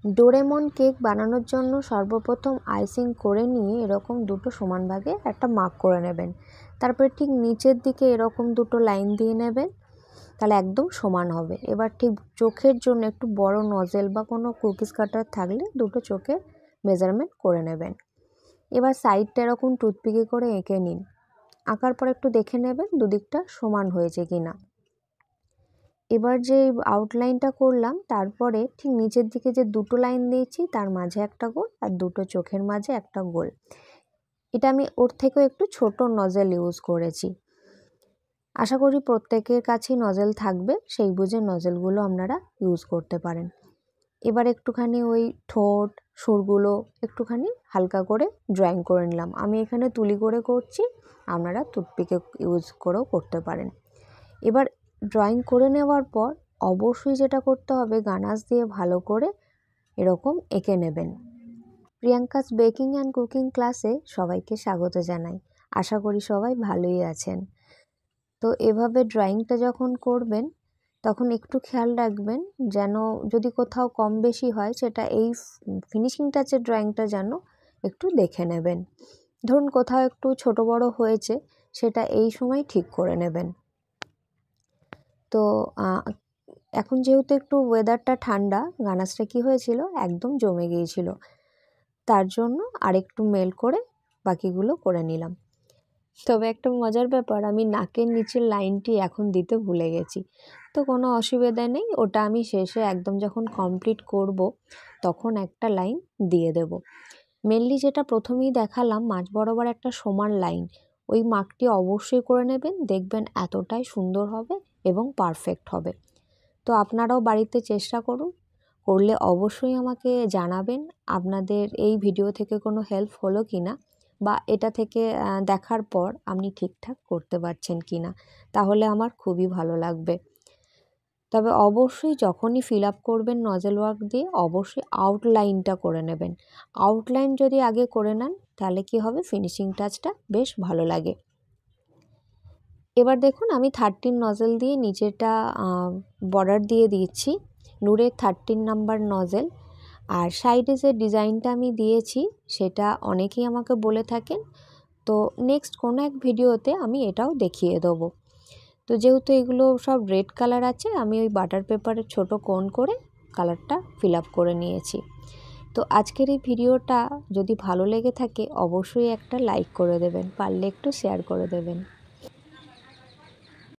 Doraemon cake বানানোর জন্য সর্বপ্রথম আইসিং করে নিয়ে এরকম দুটো সমান ভাগে একটা মার্ক করে নেবেন। তারপরে ঠিক নিচের দিকে এরকম দুটো লাইন দিয়ে নেবেন, তাহলে একদম সমান হবে। এবার ঠিক চোখের জন্য একটু বড় নজেল বা কোনো কুকিজ কাটার থাকলে দুটো চোখের মেজারমেন্ট করে নেবেন। এবার সাইডটা এরকম টুথপিকে করে এঁকে নিন। আঁকার পর একটু দেখে নেবেন দুদিকটা সমান হয়েছে কিনা। এবার যে আউটলাইনটা করলাম তারপরে ঠিক নিচের দিকে যে দুটো লাইন দিয়েছি তার মাঝে একটা গোল আর দুটো চোখের মাঝে একটা গোল। এটা আমি ওর থেকেও একটু ছোট নজেল ইউজ করেছি। আশা করি প্রত্যেকের কাছেই নজেল থাকবে, সেই বুঝে নজেলগুলো আপনারা ইউজ করতে পারেন। এবার একটুখানি ওই ঠোঁট সুরগুলো একটুখানি হালকা করে ড্রয়িং করে নিলাম। আমি এখানে তুলি করে করছি, আপনারা টুথপিকে ইউজ করেও করতে পারেন। এবার ড্রয়িং করে নেওয়ার পর অবশ্যই যেটা করতে হবে, গানাশ দিয়ে ভালো করে এরকম এঁকে নেবেন। প্রিয়াঙ্কাস বেকিং অ্যান্ড কুকিং ক্লাসে সবাইকে স্বাগত জানাই। আশা করি সবাই ভালোই আছেন। তো এভাবে ড্রয়িংটা যখন করবেন তখন একটু খেয়াল রাখবেন যেন যদি কোথাও কম বেশি হয় সেটা এই ফিনিশিং টাচের ড্রয়িংটা যেন একটু দেখে নেবেন। ধরুন কোথাও একটু ছোট বড় হয়েছে, সেটা এই সময় ঠিক করে নেবেন। তো এখন যেহেতু একটু ওয়েদারটা ঠান্ডা, গানাশটা কি হয়েছিল একদম জমে গিয়েছিল, তার জন্য আরেকটু মেল করে বাকিগুলো করে নিলাম। তবে একটা মজার ব্যাপার, আমি নাকের নিচের লাইনটি এখন দিতে ভুলে গেছি। তো কোনো অসুবিধা নেই, ওটা আমি শেষে একদম যখন কমপ্লিট করব তখন একটা লাইন দিয়ে দেব। মেনলি যেটা প্রথমেই দেখালাম মাঝ বরাবর একটা সমান লাইন, ওই মার্কটি অবশ্যই করে নেবেন, দেখবেন এতটাই সুন্দর হবে এবং পারফেক্ট হবে। তো আপনারাও বাড়িতে চেষ্টা করুন, করলে অবশ্যই আমাকে জানাবেন আপনাদের এই ভিডিও থেকে কোনো হেল্প হলো কি না, বা এটা থেকে দেখার পর আপনি ঠিকঠাক করতে পারছেন কি না, তাহলে আমার খুবই ভালো লাগবে। তবে অবশ্যই যখনই ফিল আপ করবেন নজেল ওয়ার্ক দিয়ে অবশ্যই আউটলাইনটা করে নেবেন। আউটলাইন যদি আগে করে নেন তাহলে কি হবে, ফিনিশিং টাচটা বেশ ভালো লাগে। এবার দেখুন আমি 13 নজেল দিয়ে নিচেটা বর্ডার দিয়ে দিচ্ছি, নূরের 13 নাম্বার নজেল। আর সাইডে যে ডিজাইনটা আমি দিয়েছি সেটা অনেকেই আমাকে বলে থাকেন, তো নেক্সট কোনো এক ভিডিওতে আমি এটাও দেখিয়ে দেবো। তো যেহেতু এগুলো সব রেড কালার আছে, আমি ওই বাটার পেপারে ছোট কোণ করে কালারটা ফিল আপ করে নিয়েছি। তো আজকের এই ভিডিওটা যদি ভালো লেগে থাকে অবশ্যই একটা লাইক করে দেবেন, পারলে একটু শেয়ার করে দেবেন।